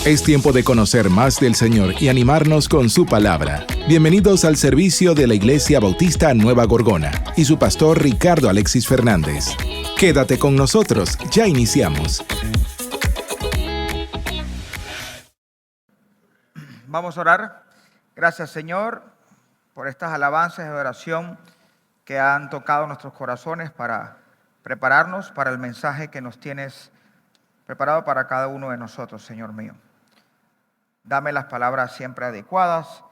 Es tiempo de conocer más del Señor y animarnos con su palabra. Bienvenidos al servicio de la Iglesia Bautista Nueva Gorgona y su pastor Ricardo Alexis Fernández. Quédate con nosotros, ya iniciamos. Vamos a orar. Gracias, Señor, por estas alabanzas de oración que han tocado nuestros corazones para prepararnos para el mensaje que nos tienes preparado para cada uno de nosotros, Señor mío. Dame las palabras siempre adecuadas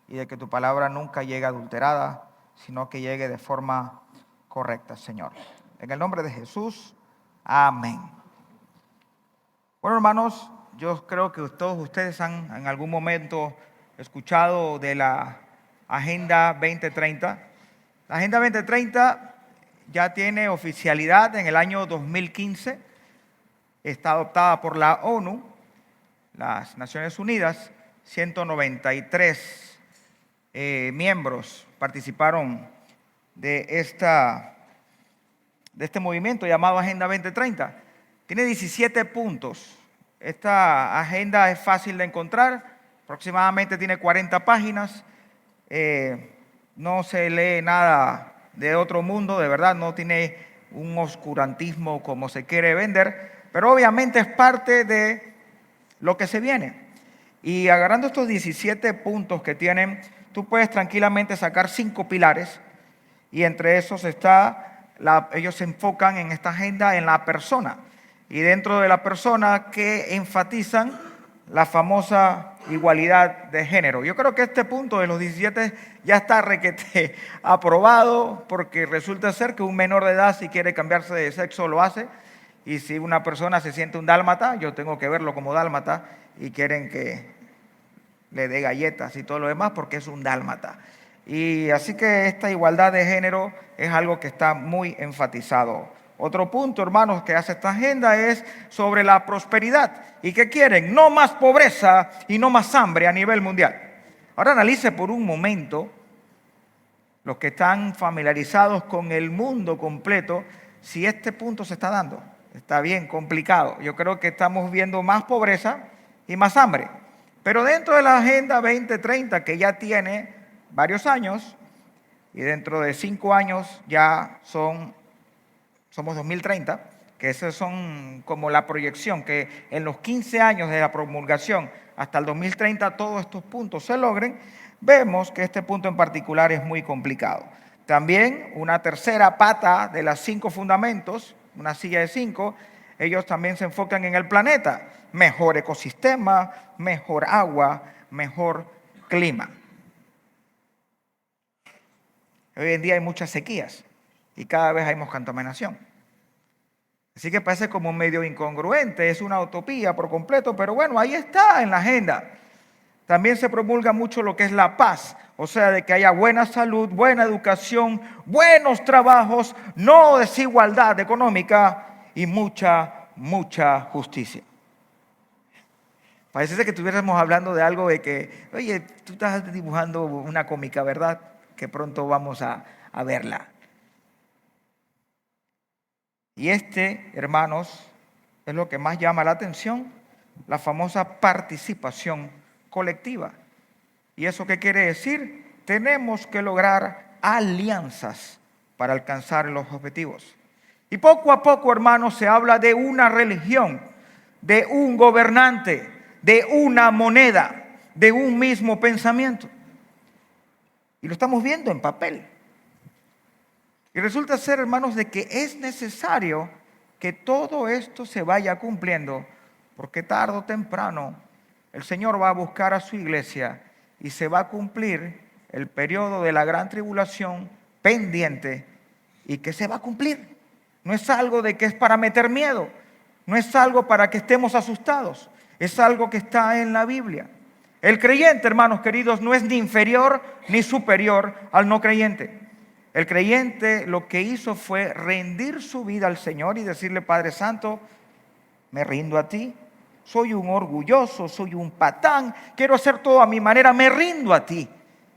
y de que tu palabra nunca llegue adulterada, sino que llegue de forma correcta, Señor. En el nombre de Jesús, amén. Bueno, hermanos, yo creo que todos ustedes han en algún momento escuchado de la Agenda 2030. La Agenda 2030 ya tiene oficialidad en el año 2015. Está adoptada por la ONU. Las Naciones Unidas, 193 miembros participaron de este movimiento llamado Agenda 2030. Tiene 17 puntos. Esta agenda es fácil de encontrar, aproximadamente tiene 40 páginas. No se lee nada de otro mundo, de verdad, no tiene un oscurantismo como se quiere vender, pero obviamente es parte de lo que se viene. Y agarrando estos 17 puntos que tienen, tú puedes tranquilamente sacar 5 pilares, y entre esos ellos se enfocan en esta agenda en la persona, y dentro de la persona que enfatizan la famosa igualdad de género. Yo creo que este punto de los 17 ya está requete aprobado, porque resulta ser que un menor de edad, si quiere cambiarse de sexo, lo hace. Y si una persona se siente un dálmata, yo tengo que verlo como dálmata, y quieren que le dé galletas y todo lo demás porque es un dálmata. Y así que esta igualdad de género es algo que está muy enfatizado. Otro punto, hermanos, que hace esta agenda es sobre la prosperidad. ¿Y qué quieren? No más pobreza y no más hambre a nivel mundial. Ahora analice por un momento, los que están familiarizados con el mundo completo, si este punto se está dando. Está bien complicado. Yo creo que estamos viendo más pobreza y más hambre. Pero dentro de la Agenda 2030, que ya tiene varios años, y dentro de 5 años ya somos 2030, que esos son como la proyección, que en los 15 años de la promulgación hasta el 2030 todos estos puntos se logren, vemos que este punto en particular es muy complicado. También una tercera pata de las 5 fundamentos, una silla de 5, ellos también se enfocan en el planeta. Mejor ecosistema, mejor agua, mejor clima. Hoy en día hay muchas sequías y cada vez hay más contaminación. Así que parece como medio incongruente, es una utopía por completo, pero bueno, ahí está en la agenda. También se promulga mucho lo que es la paz, o sea, de que haya buena salud, buena educación, buenos trabajos, no desigualdad económica y mucha justicia. Parece que estuviéramos hablando de algo de que, oye, tú estás dibujando una cómica, ¿verdad? Que pronto vamos a verla. Y hermanos, es lo que más llama la atención, la famosa participación colectiva. ¿Y eso qué quiere decir? Tenemos que lograr alianzas para alcanzar los objetivos. Y poco a poco, hermanos, se habla de una religión, de un gobernante, de una moneda, de un mismo pensamiento. Y lo estamos viendo en papel. Y resulta ser, hermanos, de que es necesario que todo esto se vaya cumpliendo, porque tarde o temprano el Señor va a buscar a su iglesia y se va a cumplir el periodo de la gran tribulación pendiente, y que se va a cumplir. No es algo de que es para meter miedo, no es algo para que estemos asustados, es algo que está en la Biblia. El creyente, hermanos queridos, no es ni inferior ni superior al no creyente. El creyente lo que hizo fue rendir su vida al Señor y decirle: Padre Santo, me rindo a ti. Soy un orgulloso, soy un patán, quiero hacer todo a mi manera, me rindo a ti.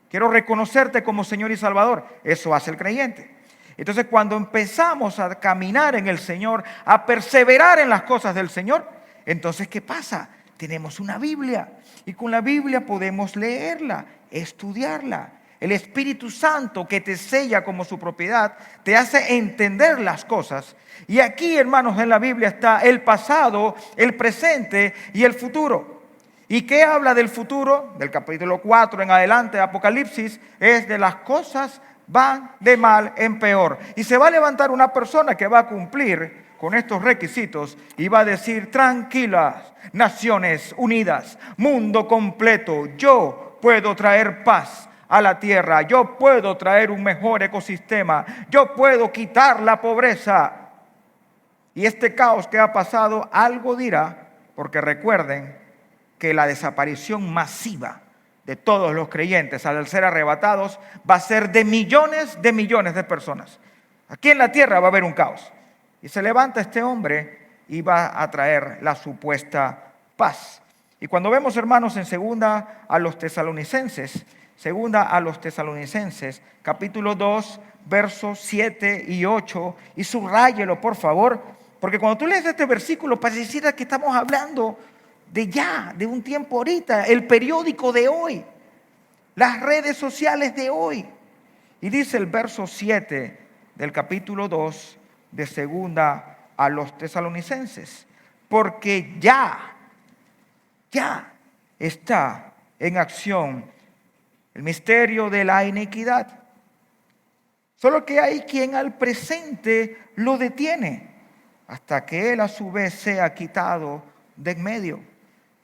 Quiero reconocerte como Señor y Salvador. Eso hace el creyente. Entonces, cuando empezamos a caminar en el Señor, a perseverar en las cosas del Señor, entonces, ¿qué pasa? tenemos una Biblia y con la Biblia podemos leerla, estudiarla. El Espíritu Santo que te sella como su propiedad te hace entender las cosas. Y aquí, hermanos, en la Biblia está el pasado, el presente y el futuro. ¿Y qué habla del futuro? Del capítulo 4 en adelante, Apocalipsis, es de las cosas van de mal en peor. Y se va a levantar una persona que va a cumplir con estos requisitos y va a decir: tranquilas, naciones unidas, mundo completo, yo puedo traer paz a la tierra, yo puedo traer un mejor ecosistema, yo puedo quitar la pobreza. Y este caos que ha pasado algo dirá, porque recuerden que la desaparición masiva de todos los creyentes al ser arrebatados va a ser de millones de personas. Aquí en la tierra va a haber un caos. Y se levanta este hombre y va a traer la supuesta paz. Y cuando vemos, hermanos, en segunda a los tesalonicenses, capítulo 2, versos 7 y 8, y subráyelo, por favor, porque cuando tú lees este versículo pareciera que estamos hablando de un tiempo ahorita, el periódico de hoy, las redes sociales de hoy. Y dice el verso 7 del capítulo 2 de segunda a los tesalonicenses: porque ya está en acción el misterio de la iniquidad. Solo que hay quien al presente lo detiene hasta que él a su vez sea quitado de en medio.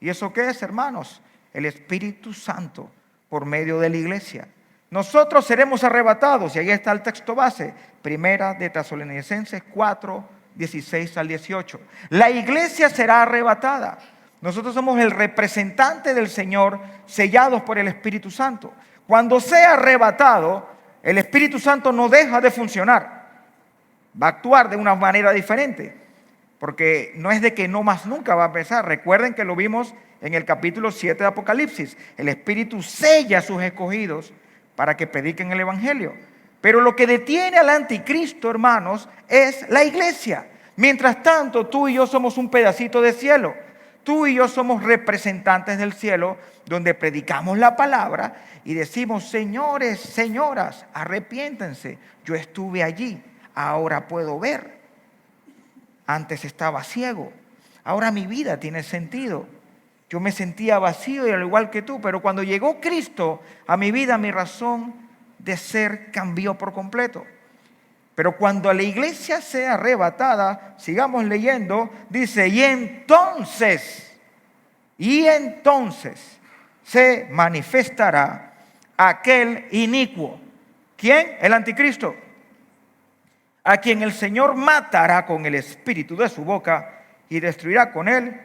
¿Y eso qué es, hermanos? El Espíritu Santo por medio de la iglesia. Nosotros seremos arrebatados, y ahí está el texto base, primera de Tesalonicenses 4, 16 al 18. La iglesia será arrebatada. Nosotros somos el representante del Señor, sellados por el Espíritu Santo. Cuando sea arrebatado, el Espíritu Santo no deja de funcionar. Va a actuar de una manera diferente, porque no es de que no más nunca va a empezar. Recuerden que lo vimos en el capítulo 7 de Apocalipsis. El Espíritu sella a sus escogidos para que prediquen el Evangelio. Pero lo que detiene al anticristo, hermanos, es la iglesia. Mientras tanto, tú y yo somos un pedacito de cielo. Tú y yo somos representantes del cielo, donde predicamos la palabra y decimos: señores, señoras, arrepiéntense. Yo estuve allí, ahora puedo ver. Antes estaba ciego, ahora mi vida tiene sentido. Yo me sentía vacío y al igual que tú, pero cuando llegó Cristo a mi vida, mi razón de ser cambió por completo. Pero cuando la iglesia sea arrebatada, sigamos leyendo, dice: y entonces se manifestará aquel inicuo. ¿Quién? El anticristo, a quien el Señor matará con el espíritu de su boca y destruirá con él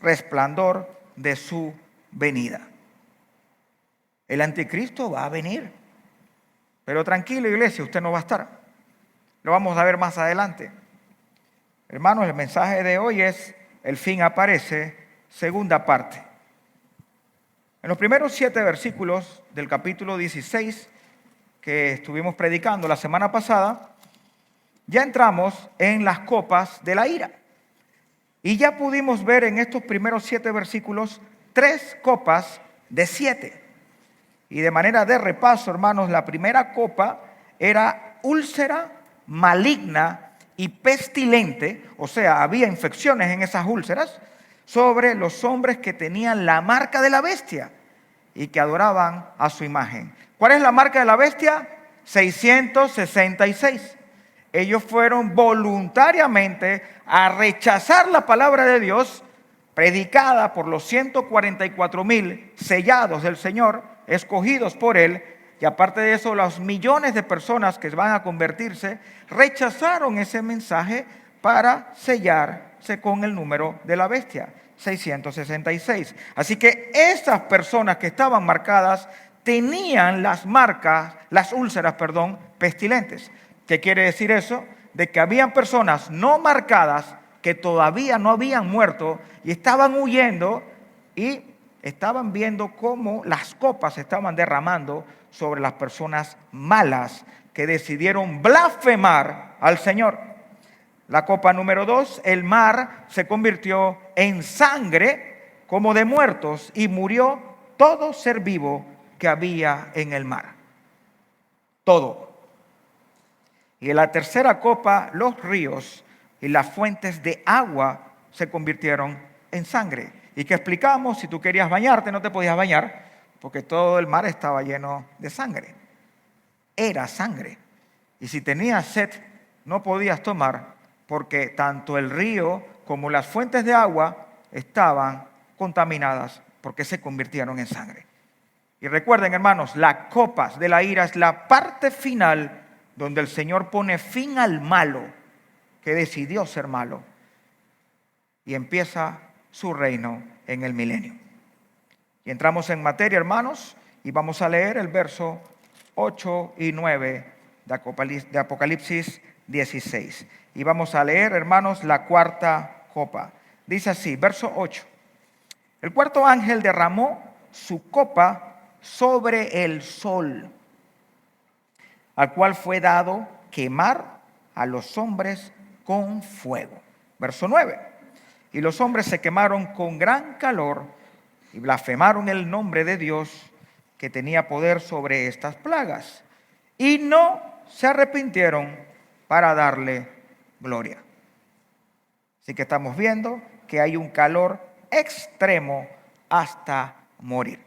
resplandor de su venida. El anticristo va a venir, pero tranquilo, iglesia, usted no va a estar. Lo vamos a ver más adelante. Hermanos, el mensaje de hoy es: el fin aparece, segunda parte. En los primeros 7 versículos del capítulo 16 que estuvimos predicando la semana pasada, ya entramos en las copas de la ira. Y ya pudimos ver en estos primeros 7 versículos 3 copas de 7. Y de manera de repaso, hermanos, la primera copa era úlcera maligna y pestilente, o sea, había infecciones en esas úlceras, sobre los hombres que tenían la marca de la bestia y que adoraban a su imagen. ¿Cuál es la marca de la bestia? 666. Ellos fueron voluntariamente a rechazar la palabra de Dios predicada por los 144,000 sellados del Señor, escogidos por Él. Y aparte de eso, los millones de personas que van a convertirse rechazaron ese mensaje para sellarse con el número de la bestia, 666. Así que esas personas que estaban marcadas tenían las úlceras, pestilentes. ¿Qué quiere decir eso? De que habían personas no marcadas que todavía no habían muerto y estaban huyendo y estaban viendo cómo las copas se estaban derramando sobre las personas malas que decidieron blasfemar al Señor. La copa número 2, el mar se convirtió en sangre como de muertos, y murió todo ser vivo que había en el mar. Todo. Y en la tercera copa, los ríos y las fuentes de agua se convirtieron en sangre. ¿Y qué explicamos? Si tú querías bañarte, no te podías bañar, porque todo el mar estaba lleno de sangre. Era sangre. Y si tenías sed, no podías tomar, porque tanto el río como las fuentes de agua estaban contaminadas, porque se convirtieron en sangre. Y recuerden, hermanos, las copas de la ira es la parte final donde el Señor pone fin al malo, que decidió ser malo, y empieza su reino en el milenio. Y entramos en materia, hermanos, y vamos a leer el verso 8 y 9 de Apocalipsis 16. Y vamos a leer, hermanos, la cuarta copa. Dice así, verso 8. El cuarto ángel derramó su copa sobre el sol, al cual fue dado quemar a los hombres con fuego. Verso 9. Y los hombres se quemaron con gran calor y blasfemaron el nombre de Dios, que tenía poder sobre estas plagas, y no se arrepintieron para darle gloria. Así que estamos viendo que hay un calor extremo hasta morir.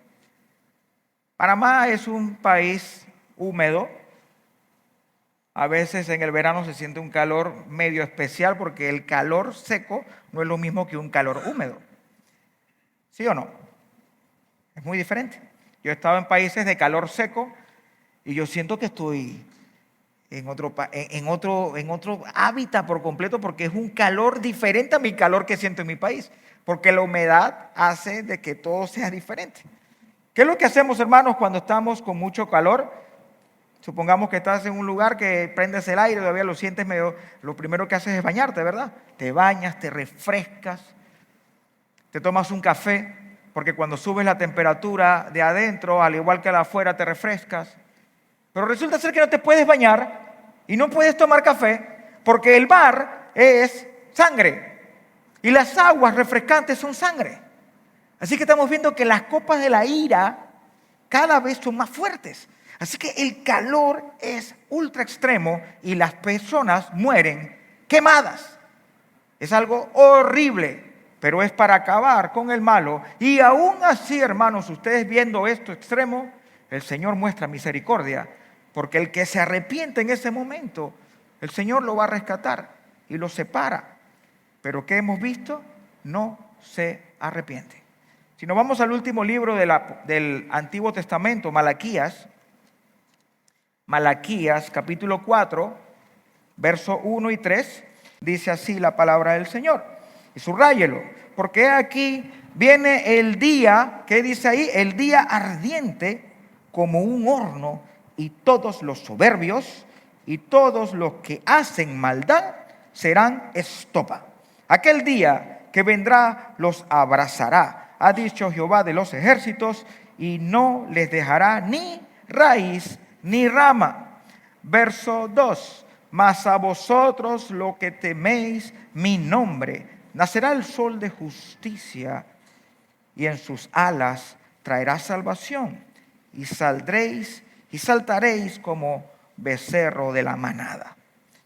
Panamá es un país húmedo. A veces en el verano se siente un calor medio especial porque el calor seco no es lo mismo que un calor húmedo. ¿Sí o no? Es muy diferente. Yo he estado en países de calor seco y yo siento que estoy en otro hábitat por completo, porque es un calor diferente a mi calor que siento en mi país, porque la humedad hace de que todo sea diferente. ¿Qué es lo que hacemos, hermanos, cuando estamos con mucho calor? Supongamos que estás en un lugar que prendes el aire, todavía lo sientes medio, lo primero que haces es bañarte, ¿verdad? Te bañas, te refrescas, te tomas un café, porque cuando subes la temperatura de adentro, al igual que la afuera, te refrescas. Pero resulta ser que no te puedes bañar y no puedes tomar café, porque el mar es sangre y las aguas refrescantes son sangre. Así que estamos viendo que las copas de la ira cada vez son más fuertes. Así que el calor es ultra extremo y las personas mueren quemadas. Es algo horrible, pero es para acabar con el malo. Y aún así, hermanos, ustedes viendo esto extremo, el Señor muestra misericordia, porque el que se arrepiente en ese momento, el Señor lo va a rescatar y lo separa. Pero ¿qué hemos visto? No se arrepiente. Si nos vamos al último libro del Antiguo Testamento, Malaquías capítulo 4, verso 1 y 3, dice así la palabra del Señor. Y subráyelo, porque aquí viene el día, ¿qué dice ahí? El día ardiente como un horno, y todos los soberbios y todos los que hacen maldad serán estopa. Aquel día que vendrá los abrazará, ha dicho Jehová de los ejércitos, y no les dejará ni raíz ni rama. Verso 2. Mas a vosotros, lo que teméis mi nombre, nacerá el sol de justicia, y en sus alas traerá salvación, y saldréis y saltaréis como becerro de la manada.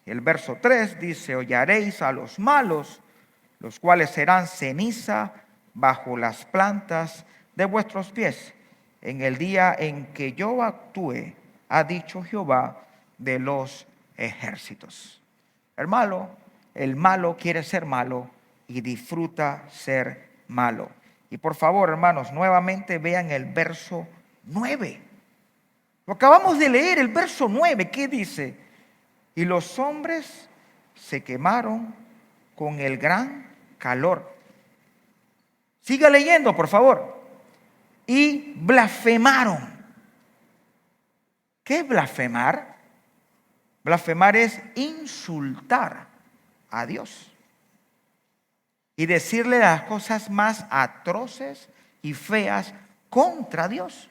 El verso 3 dice: hollaréis a los malos, los cuales serán ceniza bajo las plantas de vuestros pies, en el día en que yo actúe, ha dicho Jehová de los ejércitos. El malo quiere ser malo y disfruta ser malo. Y por favor, hermanos, nuevamente vean el verso 9. Lo acabamos de leer, el verso 9, ¿qué dice? Y los hombres se quemaron con el gran calor. Siga leyendo, por favor. Y blasfemaron. ¿Qué es blasfemar? Blasfemar es insultar a Dios y decirle las cosas más atroces y feas contra Dios.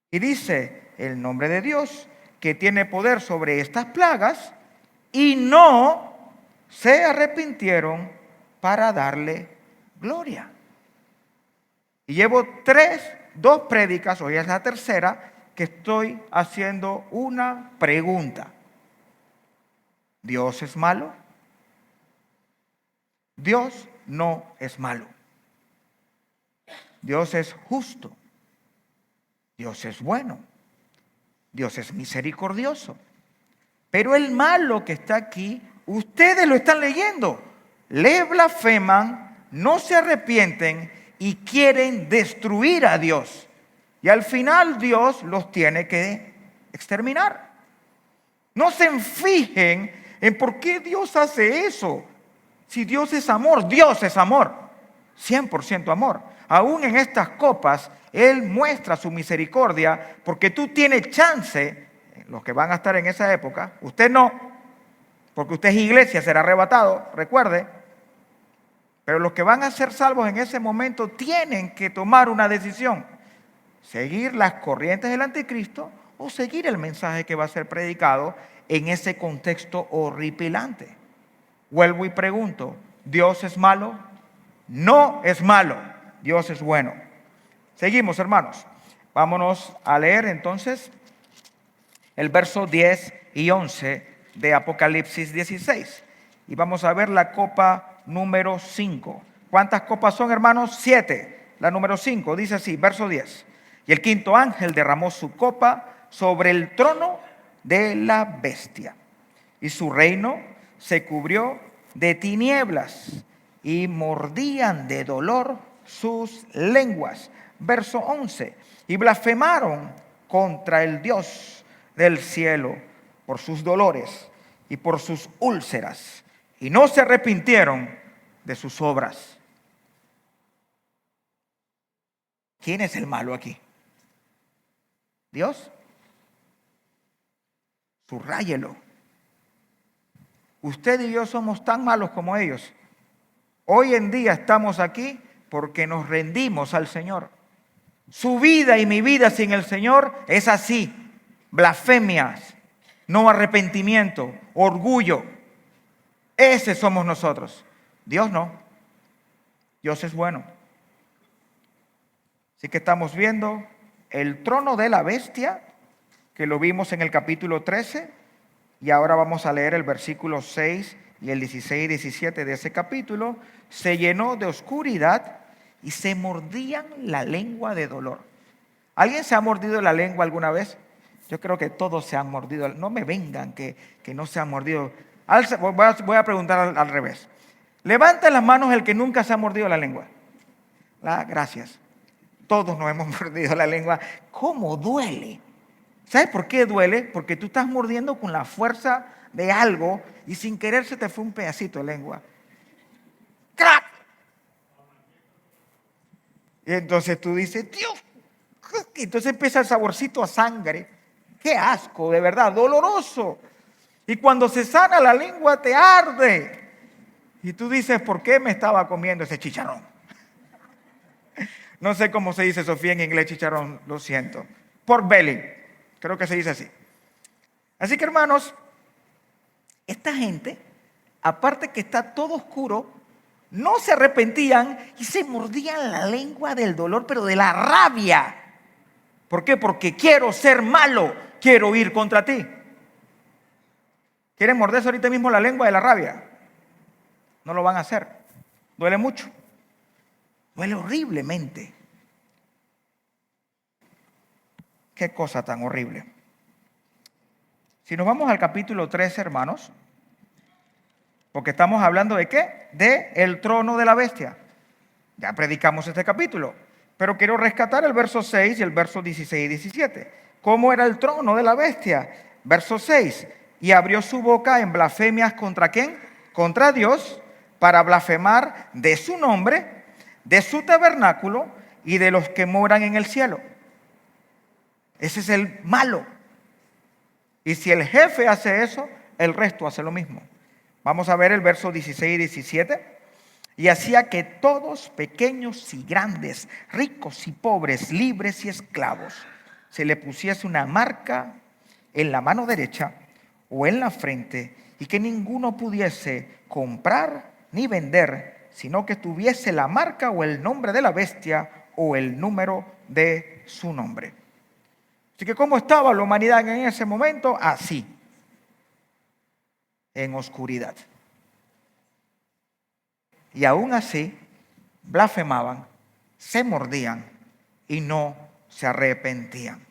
Y dice el nombre de Dios, que tiene poder sobre estas plagas, y no se arrepintieron para darle gloria. Y llevo dos prédicas, hoy es la tercera, que estoy haciendo una pregunta. ¿Dios es malo? Dios no es malo. Dios es justo. Dios es bueno. Dios es misericordioso. Pero el malo que está aquí, ustedes lo están leyendo. Le blasfeman, no se arrepienten y quieren destruir a Dios. Y al final Dios los tiene que exterminar. No se fijen en por qué Dios hace eso. Si Dios es amor, Dios es amor. 100% amor. Aún en estas copas, Él muestra su misericordia porque tú tienes chance, los que van a estar en esa época, usted no, porque usted es iglesia, será arrebatado, recuerde. Pero los que van a ser salvos en ese momento tienen que tomar una decisión. Seguir las corrientes del anticristo o seguir el mensaje que va a ser predicado en ese contexto horripilante. Vuelvo y pregunto, ¿Dios es malo? No es malo, Dios es bueno. Seguimos, hermanos. Vámonos a leer entonces el verso 10 y 11 de Apocalipsis 16. Y vamos a ver la copa número 5. ¿Cuántas copas son, hermanos? 7. La número 5 dice así, verso 10. Y el quinto ángel derramó su copa sobre el trono de la bestia. Y su reino se cubrió de tinieblas y mordían de dolor sus lenguas. Verso 11. Y blasfemaron contra el Dios del cielo por sus dolores y por sus úlceras. Y no se arrepintieron de sus obras. ¿Quién es el malo aquí? ¿Dios? Subráyelo. Usted y yo somos tan malos como ellos. Hoy en día estamos aquí porque nos rendimos al Señor. Su vida y mi vida sin el Señor es así. Blasfemias, no arrepentimiento, orgullo. Ese somos nosotros. Dios no. Dios es bueno. Así que estamos viendo el trono de la bestia, que lo vimos en el capítulo 13, y ahora vamos a leer el versículo 6 y el 16 y 17 de ese capítulo. Se llenó de oscuridad y se mordían la lengua de dolor. ¿Alguien se ha mordido la lengua alguna vez? Yo creo que todos se han mordido. No me vengan que no se han mordido. Voy a preguntar al revés. Levanta las manos el que nunca se ha mordido la lengua. Gracias. Todos nos hemos mordido la lengua. ¿Cómo duele? ¿Sabes por qué duele? Porque tú estás mordiendo con la fuerza de algo y sin querer se te fue un pedacito de lengua. ¡Crack! Y entonces tú dices, Dios. Y entonces empieza el saborcito a sangre. ¡Qué asco! De verdad, doloroso. Y cuando se sana la lengua te arde. Y tú dices, ¿por qué me estaba comiendo ese chicharrón? No sé cómo se dice, Sofía, en inglés chicharrón, lo siento. Pork belly, creo que se dice así. Así que, hermanos, esta gente, aparte que está todo oscuro, no se arrepentían y se mordían la lengua del dolor, pero de la rabia. ¿Por qué? Porque quiero ser malo, quiero ir contra ti. ¿Quieren morderse ahorita mismo la lengua de la rabia? No lo van a hacer. Duele mucho. Duele horriblemente. Qué cosa tan horrible. Si nos vamos al capítulo 13, hermanos, porque estamos hablando de ¿qué? De el trono de la bestia. Ya predicamos este capítulo, pero quiero rescatar el verso 6 y el verso 16 y 17. ¿Cómo era el trono de la bestia? Verso 6. Y abrió su boca en blasfemias ¿contra quién? Contra Dios, para blasfemar de su nombre, de su tabernáculo y de los que moran en el cielo. Ese es el malo. Y si el jefe hace eso, el resto hace lo mismo. Vamos a ver el verso 16 y 17. Y hacía que todos, pequeños y grandes, ricos y pobres, libres y esclavos, se le pusiese una marca en la mano derecha o en la frente, y que ninguno pudiese comprar ni vender sino que tuviese la marca o el nombre de la bestia o el número de su nombre. Así que ¿cómo estaba la humanidad en ese momento? Así, en oscuridad. Y aún así, blasfemaban, se mordían y no se arrepentían.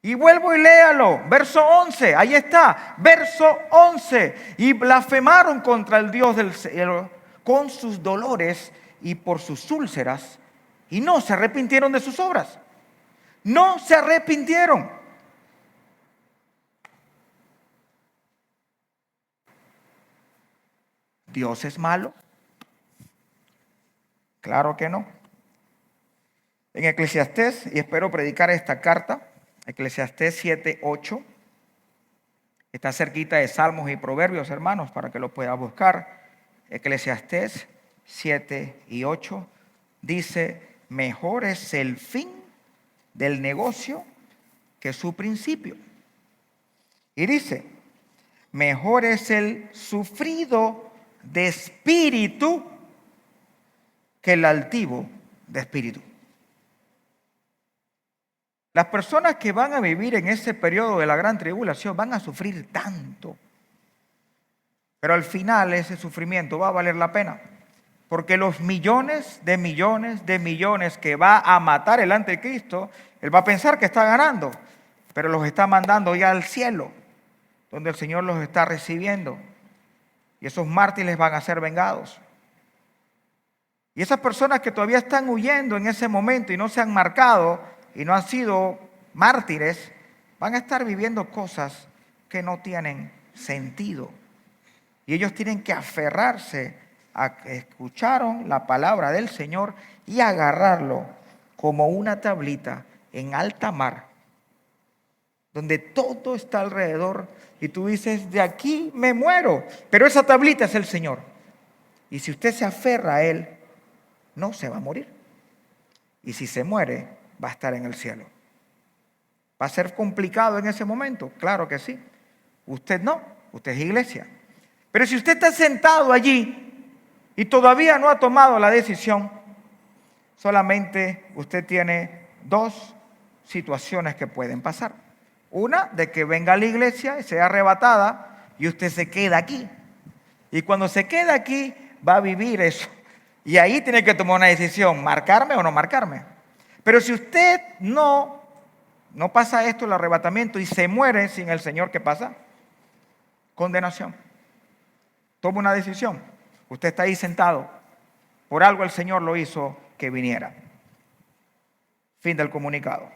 Y vuelvo y léalo, verso 11, ahí está, verso 11. Y blasfemaron contra el Dios del cielo con sus dolores y por sus úlceras, y no se arrepintieron de sus obras. No se arrepintieron. ¿Dios es malo? Claro que no. En Eclesiastés, y espero predicar esta carta, Eclesiastés 7:8, está cerquita de Salmos y Proverbios, hermanos, para que lo pueda buscar. Eclesiastés 7:8 dice: mejor es el fin del negocio que su principio. Y dice: mejor es el sufrido de espíritu que el altivo de espíritu. Las personas que van a vivir en ese periodo de la gran tribulación van a sufrir tanto. Pero al final ese sufrimiento va a valer la pena. Porque los millones de millones que va a matar el anticristo, él va a pensar que está ganando, pero los está mandando ya al cielo, donde el Señor los está recibiendo. Y esos mártires van a ser vengados. Y esas personas que todavía están huyendo en ese momento y no se han marcado y no han sido mártires, van a estar viviendo cosas que no tienen sentido. Y ellos tienen que aferrarse a que escucharon la palabra del Señor y agarrarlo como una tablita en alta mar, donde todo está alrededor y tú dices: de aquí me muero, pero esa tablita es el Señor. Y si usted se aferra a Él, no se va a morir. Y si se muere, va a estar en el cielo. ¿Va a ser complicado en ese momento? Claro que sí. Usted no, usted es iglesia. Pero si usted está sentado allí y todavía no ha tomado la decisión, solamente usted tiene dos situaciones que pueden pasar. Una, de que venga a la iglesia y sea arrebatada y usted se queda aquí. Y cuando se queda aquí, va a vivir eso. Y ahí tiene que tomar una decisión: marcarme o no marcarme. Pero si usted no pasa esto, el arrebatamiento, y se muere sin el Señor, ¿qué pasa? Condenación. Toma una decisión. Usted está ahí sentado. Por algo el Señor lo hizo que viniera. Fin del comunicado.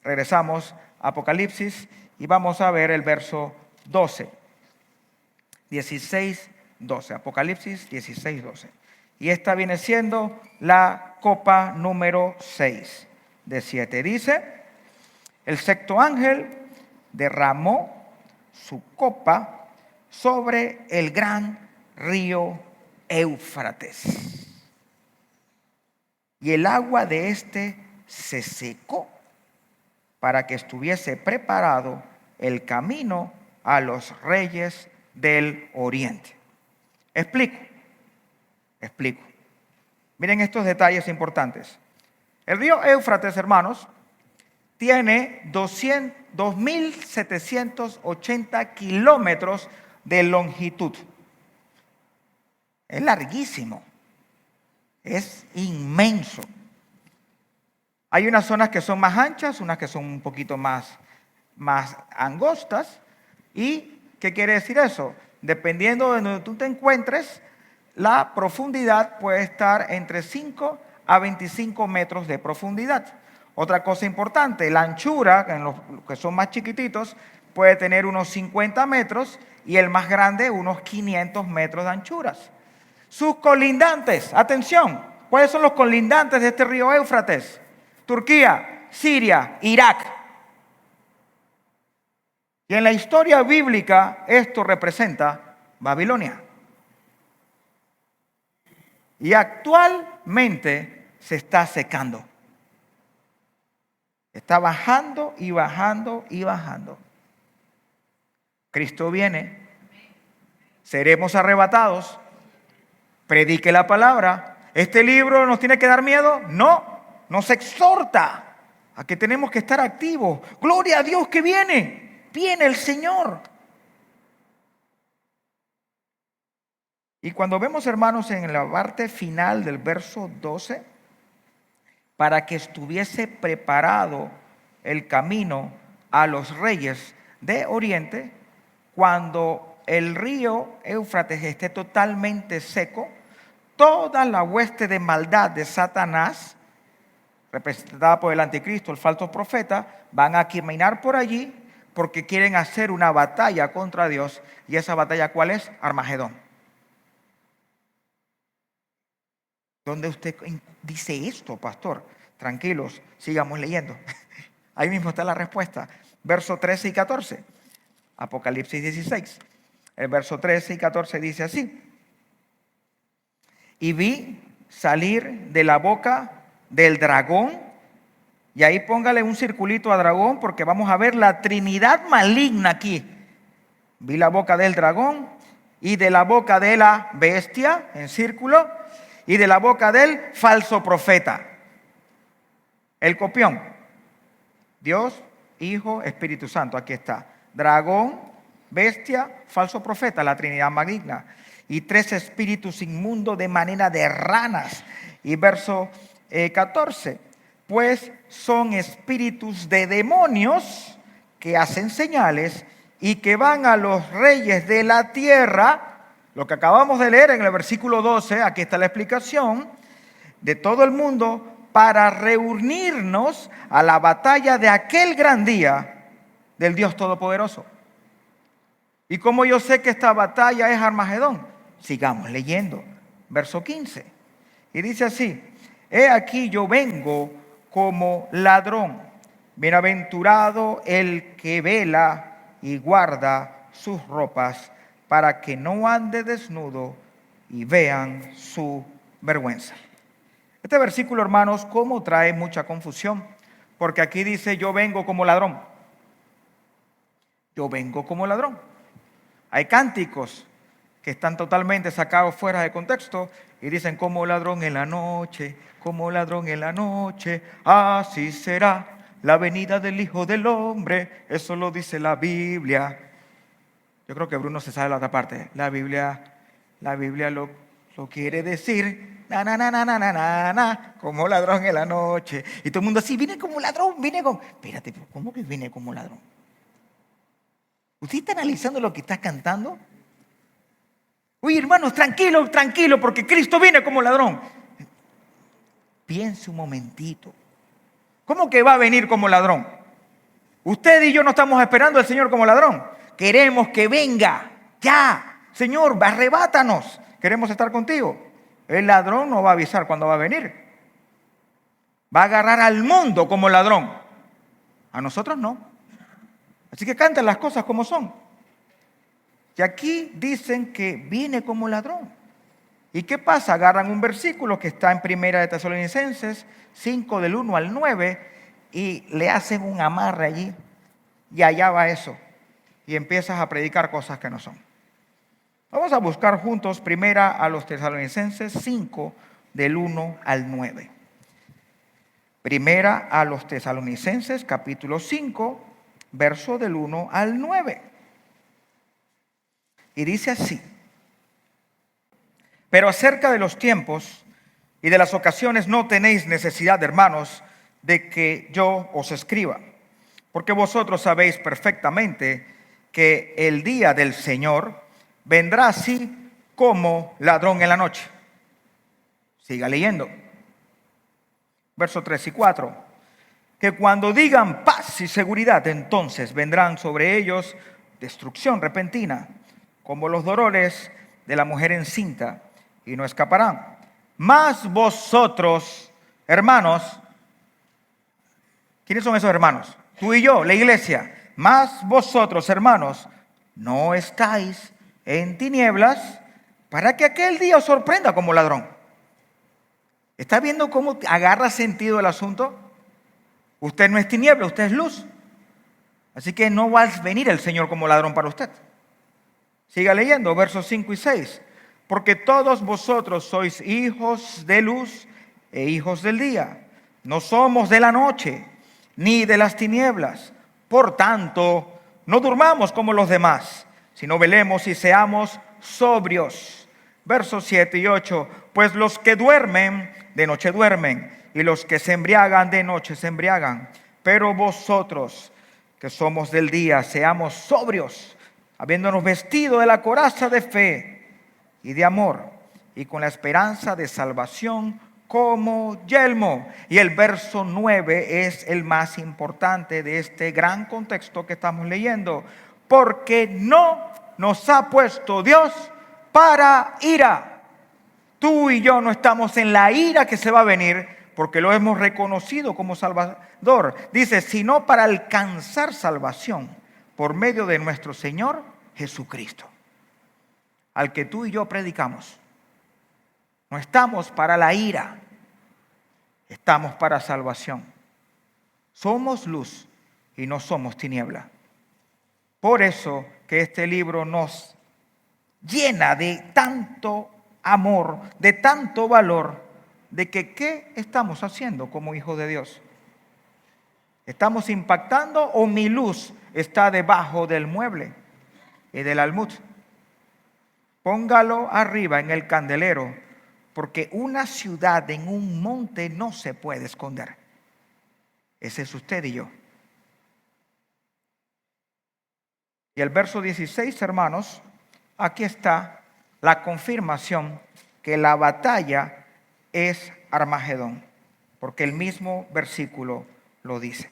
Regresamos a Apocalipsis y vamos a ver el verso 12. 16:12. Apocalipsis 16:12. Y esta viene siendo la copa número 6 de 7. Dice: el sexto ángel derramó su copa sobre el gran río Éufrates. Y el agua de éste se secó para que estuviese preparado el camino a los reyes del oriente. Explico. Miren estos detalles importantes. El río Éufrates, hermanos, tiene 2.780 kilómetros de longitud. Es larguísimo. Es inmenso. Hay unas zonas que son más anchas, unas que son un poquito más angostas. ¿Y qué quiere decir eso? Dependiendo de donde tú te encuentres, la profundidad puede estar entre 5 a 25 metros de profundidad. Otra cosa importante, la anchura, en los que son más chiquititos, puede tener unos 50 metros y el más grande unos 500 metros de anchuras. Sus colindantes, atención, ¿cuáles son los colindantes de este río Éufrates? Turquía, Siria, Irak. Y en la historia bíblica esto representa Babilonia. Y actualmente se está secando. Está bajando y bajando y bajando. Cristo viene. Seremos arrebatados. Predique la palabra. ¿Este libro nos tiene que dar miedo? No, nos exhorta a que tenemos que estar activos. Gloria a Dios que viene el Señor. Y cuando vemos, hermanos, en la parte final del verso 12, para que estuviese preparado el camino a los reyes de Oriente, cuando el río Éufrates esté totalmente seco, toda la hueste de maldad de Satanás, representada por el anticristo, el falso profeta, van a caminar por allí porque quieren hacer una batalla contra Dios. ¿Y esa batalla cuál es? Armagedón. ¿Dónde usted dice esto, pastor? Tranquilos, sigamos leyendo. Ahí mismo está la respuesta. Verso 13 y 14. Apocalipsis 16. El verso 13 y 14 dice así. Y vi salir de la boca del dragón, y ahí póngale un circulito a dragón porque vamos a ver la trinidad maligna aquí. Vi la boca del dragón y de la boca de la bestia, en círculo, y de la boca del falso profeta. El copión. Dios, Hijo, Espíritu Santo. Aquí está. Dragón, bestia, falso profeta, la trinidad maligna. Y 3 espíritus inmundos de manera de ranas. Y verso 14. Pues son espíritus de demonios que hacen señales y que van a los reyes de la tierra. Lo que acabamos de leer en el versículo 12, aquí está la explicación, de todo el mundo para reunirnos a la batalla de aquel gran día del Dios Todopoderoso. ¿Y cómo yo sé que esta batalla es Armagedón? Sigamos leyendo, verso 15. Y dice así, he aquí yo vengo como ladrón, bienaventurado el que vela y guarda sus ropas, para que no ande desnudo y vean su vergüenza. Este versículo, hermanos, ¿cómo trae mucha confusión? Porque aquí dice, yo vengo como ladrón. Yo vengo como ladrón. Hay cánticos que están totalmente sacados fuera de contexto y dicen, como ladrón en la noche, como ladrón en la noche, así será la venida del Hijo del Hombre. Eso lo dice la Biblia. Yo creo que Bruno se sabe la otra parte. La Biblia lo quiere decir, como ladrón en la noche. Y todo el mundo así, viene como ladrón, Espérate, ¿cómo que viene como ladrón? ¿Usted está analizando lo que está cantando? Oye, hermanos, tranquilo, porque Cristo viene como ladrón. Piense un momentito. ¿Cómo que va a venir como ladrón? Usted y yo no estamos esperando al Señor como ladrón. Queremos que venga ya. Señor, arrebátanos. Queremos estar contigo. El ladrón no va a avisar cuándo va a venir. Va a agarrar al mundo como ladrón. A nosotros no. Así que canten las cosas como son. Y aquí dicen que viene como ladrón. ¿Y qué pasa? Agarran un versículo que está en Primera de Tesalonicenses 5 del 1 al 9 y le hacen un amarre allí. Y allá va eso. Y empiezas a predicar cosas que no son. Vamos a buscar juntos Primera a los Tesalonicenses 5 del 1 al 9. Primera a los Tesalonicenses capítulo 5, verso del 1 al 9. Y dice así: pero acerca de los tiempos y de las ocasiones no tenéis necesidad, hermanos, de que yo os escriba, porque vosotros sabéis perfectamente que el día del Señor vendrá así como ladrón en la noche. Siga leyendo. Versos 3 y 4. Que cuando digan paz y seguridad, entonces vendrán sobre ellos destrucción repentina, como los dolores de la mujer encinta, y no escaparán. Mas vosotros, hermanos, ¿quiénes son esos hermanos? Tú y yo, la iglesia. Mas vosotros, hermanos, no estáis en tinieblas para que aquel día os sorprenda como ladrón. ¿Está viendo cómo agarra sentido el asunto? Usted no es tiniebla, usted es luz. Así que no va a venir el Señor como ladrón para usted. Siga leyendo, versos 5 y 6. porque todos vosotros sois hijos de luz e hijos del día. No somos de la noche, ni de las tinieblas. Por tanto, no durmamos como los demás, sino velemos y seamos sobrios. Versos 7 y 8. Pues los que duermen, de noche duermen, y los que se embriagan, de noche se embriagan. Pero vosotros, que somos del día, seamos sobrios, habiéndonos vestido de la coraza de fe y de amor, y con la esperanza de salvación como yelmo. Y el verso 9 es el más importante de este gran contexto que estamos leyendo. Porque no nos ha puesto Dios para ira. Tú y yo no estamos en la ira que se va a venir, porque lo hemos reconocido como Salvador. Dice, sino para alcanzar salvación por medio de nuestro Señor Jesucristo, al que tú y yo predicamos. No estamos para la ira, estamos para salvación. Somos luz y no somos tiniebla. Por eso que este libro nos llena de tanto amor, de tanto valor, de que ¿qué estamos haciendo como hijos de Dios? ¿Estamos impactando o mi luz está debajo del mueble y del almud? Póngalo arriba en el candelero, porque una ciudad en un monte no se puede esconder. Ese es usted y yo. Y el verso 16, hermanos, aquí está la confirmación que la batalla es Armagedón, porque el mismo versículo lo dice.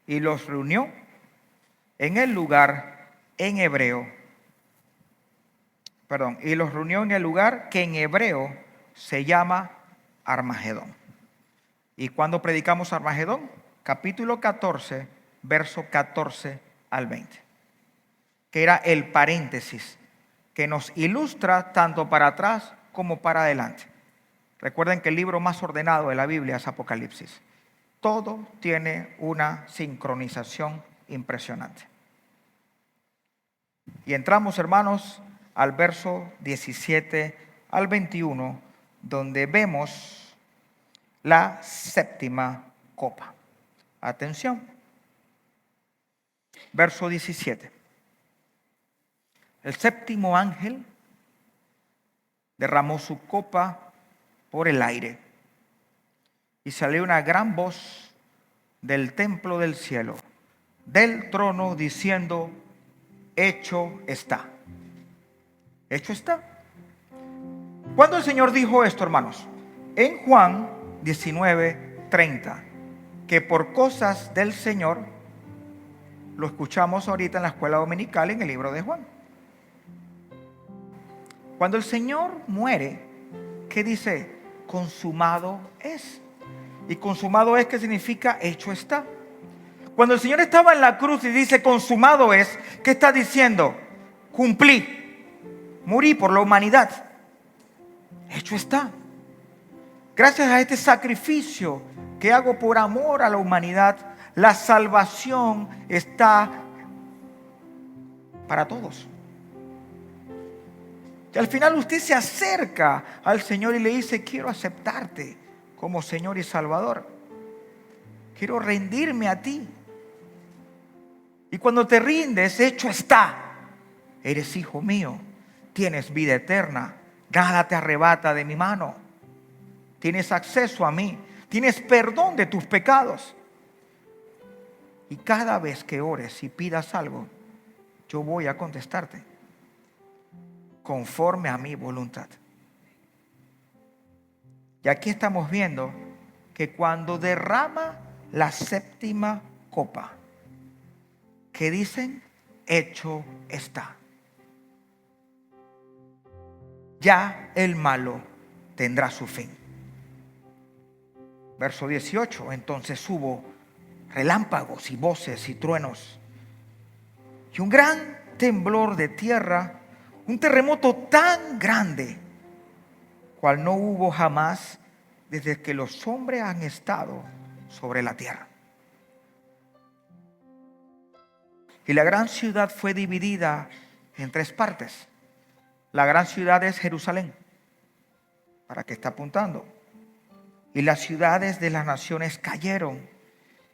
Y los reunió en el lugar en hebreo, y los reunió en el lugar que en hebreo se llama Armagedón. ¿Y cuándo predicamos Armagedón? Capítulo 14, verso 14 al 20, que era el paréntesis que nos ilustra tanto para atrás como para adelante. Recuerden que el libro más ordenado de la Biblia es Apocalipsis. Todo tiene una sincronización impresionante. Y entramos, hermanos, al verso 17 al 21, donde vemos la séptima copa. Atención. Verso 17. El séptimo ángel derramó su copa por el aire y salió una gran voz del templo del cielo, del trono, diciendo: hecho está. Hecho está. ¿Cuándo el Señor dijo esto, hermanos? En Juan 19:30, que por cosas del Señor, lo escuchamos ahorita en la escuela dominical en el libro de Juan. Cuando el Señor muere, ¿qué dice? Consumado es. Y consumado es, ¿qué significa? Hecho está. Cuando el Señor estaba en la cruz y dice consumado es, ¿qué está diciendo? Cumplí. Morí por la humanidad. Hecho está. Gracias a este sacrificio que hago por amor a la humanidad, la salvación está para todos. Y al final usted se acerca al Señor y le dice: quiero aceptarte como Señor y Salvador. Quiero rendirme a ti. Y cuando te rindes, hecho está. Eres hijo mío. Tienes vida eterna. Nada te arrebata de mi mano. Tienes acceso a mí. Tienes perdón de tus pecados. Y cada vez que ores y pidas algo, yo voy a contestarte conforme a mi voluntad. Y aquí estamos viendo que cuando derrama la séptima copa, que dicen: hecho está. Ya el malo tendrá su fin. Verso 18. Entonces hubo relámpagos y voces y truenos y un gran temblor de tierra, un terremoto tan grande cual no hubo jamás desde que los hombres han estado sobre la tierra. Y la gran ciudad fue dividida en 3 partes. La gran ciudad es Jerusalén. ¿Para qué está apuntando? Y las ciudades de las naciones cayeron.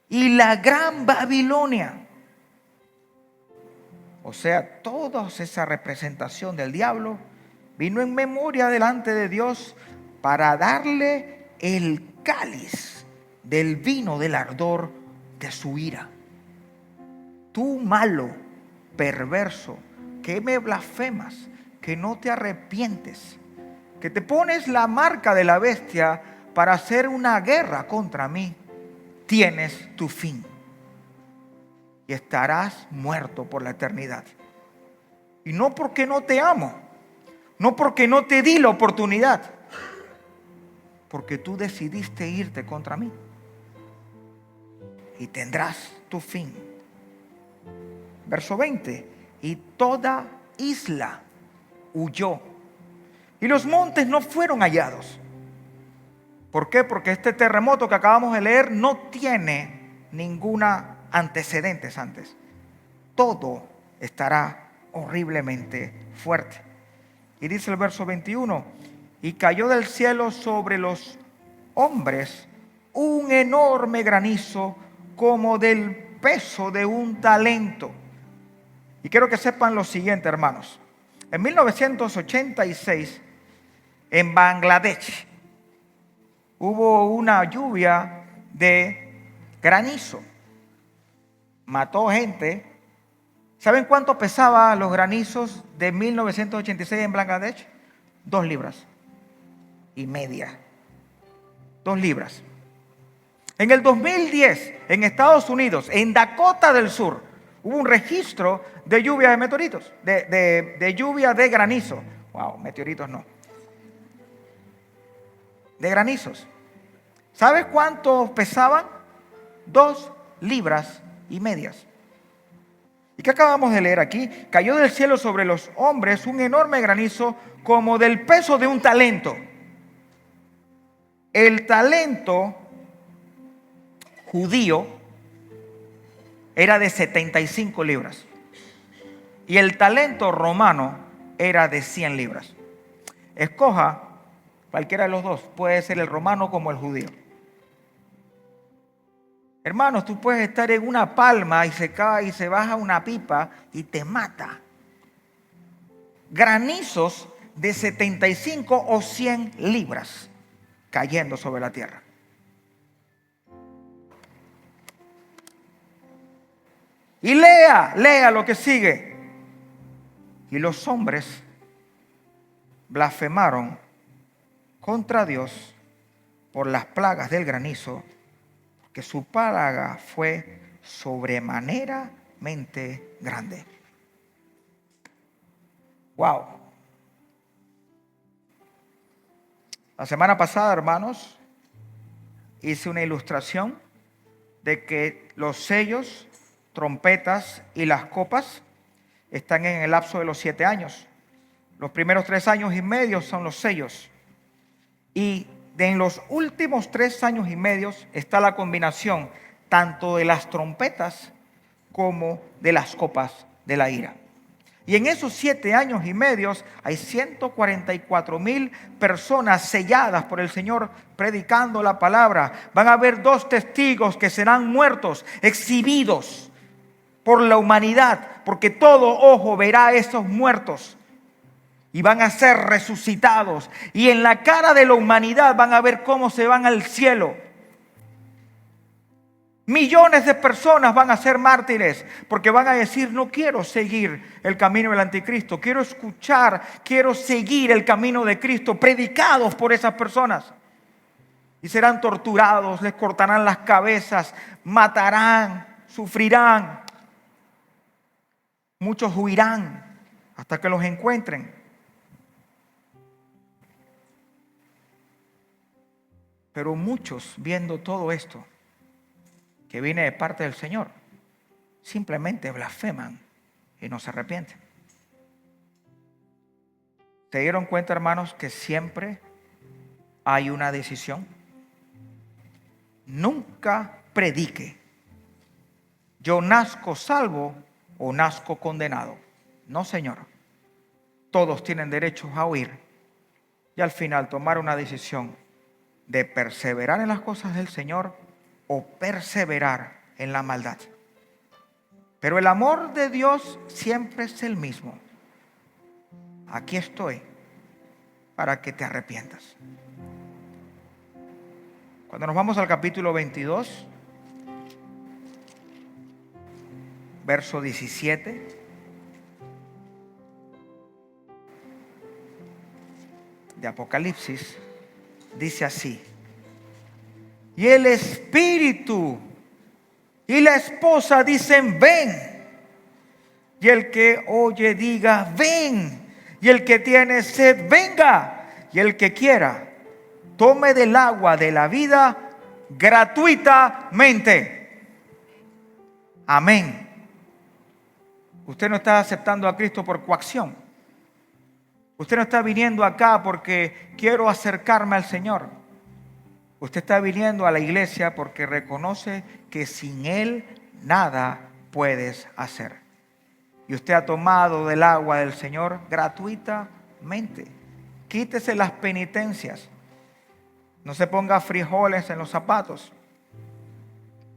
Y la gran Babilonia. O sea, toda esa representación del diablo vino en memoria delante de Dios para darle el cáliz del vino del ardor de su ira. Tú malo, perverso, que me blasfemas, que no te arrepientes, que te pones la marca de la bestia para hacer una guerra contra mí, tienes tu fin y estarás muerto por la eternidad. Y no porque no te amo, no porque no te di la oportunidad, porque tú decidiste irte contra mí y tendrás tu fin. Verso 20, y toda isla huyó y los montes no fueron hallados. ¿Por qué? Porque este terremoto que acabamos de leer no tiene ninguna antecedentes antes. Todo estará horriblemente fuerte. Y dice el verso 21, y cayó del cielo sobre los hombres un enorme granizo como del peso de un talento. Y quiero que sepan lo siguiente, hermanos. En 1986, en Bangladesh, hubo una lluvia de granizo. Mató gente. ¿Saben cuánto pesaban los granizos de 1986 en Bangladesh? 2 libras y media. 2 libras. En el 2010, en Estados Unidos, en Dakota del Sur, hubo un registro de lluvia de meteoritos, de lluvia de granizo. Wow, meteoritos no. De granizos. ¿Sabes cuánto pesaban? 2 libras y medias. ¿Y qué acabamos de leer aquí? Cayó del cielo sobre los hombres un enorme granizo como del peso de un talento. El talento judío era de 75 libras y el talento romano era de 100 libras. Escoja cualquiera de los dos, puede ser el romano como el judío. Hermanos, tú puedes estar en una palma y se cae y se baja una pipa y te mata. Granizos de 75 o 100 libras cayendo sobre la tierra. Y lea lo que sigue. Y los hombres blasfemaron contra Dios por las plagas del granizo, que su plaga fue sobremaneramente grande. Wow. La semana pasada, hermanos, hice una ilustración de que los sellos, trompetas y las copas están en el lapso de los 7 años. Los primeros 3 años y medio son los sellos. Y en los últimos 3 años y medio está la combinación tanto de las trompetas como de las copas de la ira. Y en esos 7 años y medio hay 144,000 personas selladas por el Señor predicando la palabra. Van a haber 2 testigos que serán muertos, exhibidos por la humanidad, porque todo ojo verá a esos muertos. Y van a ser resucitados. Y en la cara de la humanidad van a ver cómo se van al cielo. Millones de personas van a ser mártires porque van a decir: no quiero seguir el camino del anticristo. Quiero escuchar, quiero seguir el camino de Cristo, predicados por esas personas. Y serán torturados, les cortarán las cabezas, matarán, sufrirán. Muchos huirán hasta que los encuentren. Pero muchos, viendo todo esto que viene de parte del Señor, simplemente blasfeman y no se arrepienten. ¿Se dieron cuenta, hermanos, que siempre hay una decisión? Nunca predique: yo nazco salvo o nazco condenado. No, Señor. Todos tienen derecho a oír y al final tomar una decisión de perseverar en las cosas del Señor o perseverar en la maldad. Pero el amor de Dios siempre es el mismo. Aquí estoy para que te arrepientas. Cuando nos vamos al capítulo 22, verso 17, de Apocalipsis, dice así: y el Espíritu y la esposa dicen, ven. Y el que oye diga, ven. Y el que tiene sed, venga. Y el que quiera, tome del agua de la vida gratuitamente. Amén. Usted no está aceptando a Cristo por coacción. Usted no está viniendo acá porque quiero acercarme al Señor. Usted está viniendo a la iglesia porque reconoce que sin Él nada puedes hacer. Y usted ha tomado del agua del Señor gratuitamente. Quítese las penitencias. No se ponga frijoles en los zapatos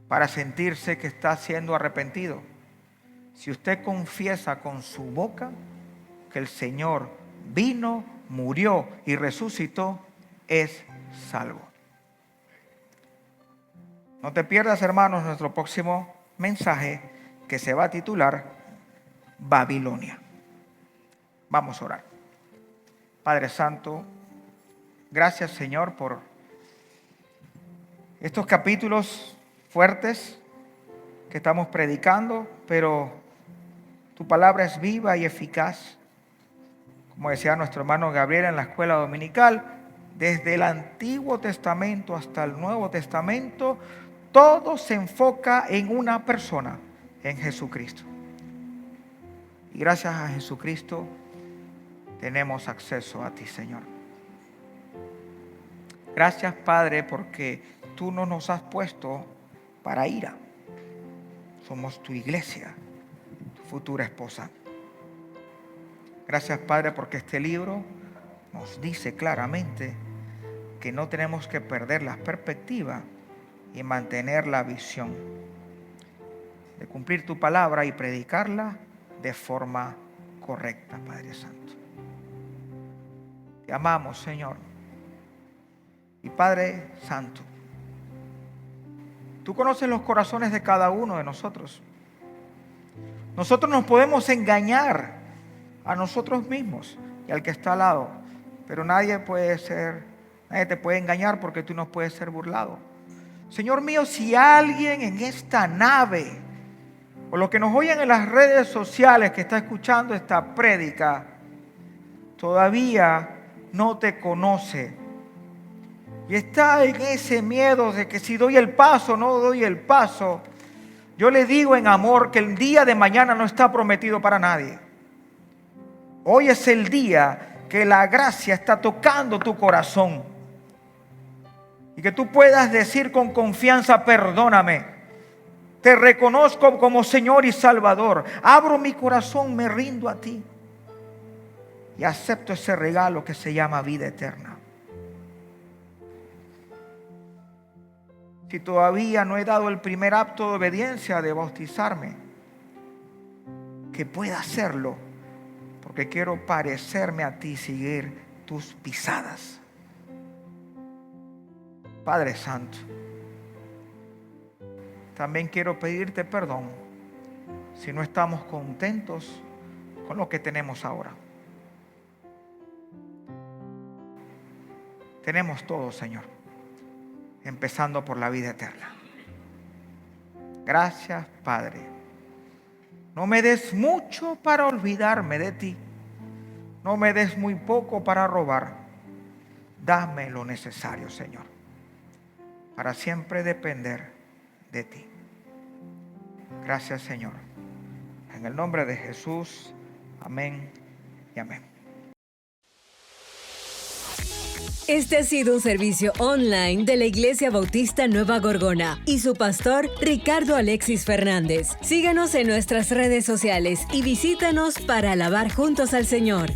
para sentirse que está siendo arrepentido. Si usted confiesa con su boca que el Señor vino, murió y resucitó, es salvo. No te pierdas, hermanos, nuestro próximo mensaje, que se va a titular Babilonia. Vamos a orar. Padre Santo, gracias, Señor, por estos capítulos fuertes que estamos predicando, pero tu palabra es viva y eficaz. Como decía nuestro hermano Gabriel en la escuela dominical, desde el Antiguo Testamento hasta el Nuevo Testamento, todo se enfoca en una persona, en Jesucristo. Y gracias a Jesucristo tenemos acceso a ti, Señor. Gracias, Padre, porque tú no nos has puesto para ira. Somos tu iglesia, tu futura esposa. Gracias, Padre, porque este libro nos dice claramente que no tenemos que perder la perspectiva y mantener la visión de cumplir tu palabra y predicarla de forma correcta, Padre Santo. Te amamos, Señor. Y Padre Santo, tú conoces los corazones de cada uno de nosotros. Nosotros nos podemos engañar a nosotros mismos y al que está al lado, pero nadie te puede engañar porque tú no puedes ser burlado. Señor mío, si alguien en esta nave o los que nos oyen en las redes sociales que está escuchando esta prédica todavía no te conoce y está en ese miedo de que si doy el paso o no doy el paso, yo le digo en amor que el día de mañana no está prometido para nadie. Hoy es el día que la gracia está tocando tu corazón. Y que tú puedas decir con confianza, perdóname. Te reconozco como Señor y Salvador. Abro mi corazón, me rindo a ti. Y acepto ese regalo que se llama vida eterna. Si todavía no he dado el primer acto de obediencia de bautizarme, que pueda hacerlo. Porque quiero parecerme a ti, seguir tus pisadas. Padre Santo, también quiero pedirte perdón si no estamos contentos con lo que tenemos ahora. Tenemos todo, Señor, empezando por la vida eterna. Gracias, Padre. No me des mucho para olvidarme de ti. No me des muy poco para robar. Dame lo necesario, Señor, para siempre depender de ti. Gracias, Señor. En el nombre de Jesús, amén y amén. Este ha sido un servicio online de la Iglesia Bautista Nueva Gorgona y su pastor Ricardo Alexis Fernández. Síganos en nuestras redes sociales y visítanos para alabar juntos al Señor.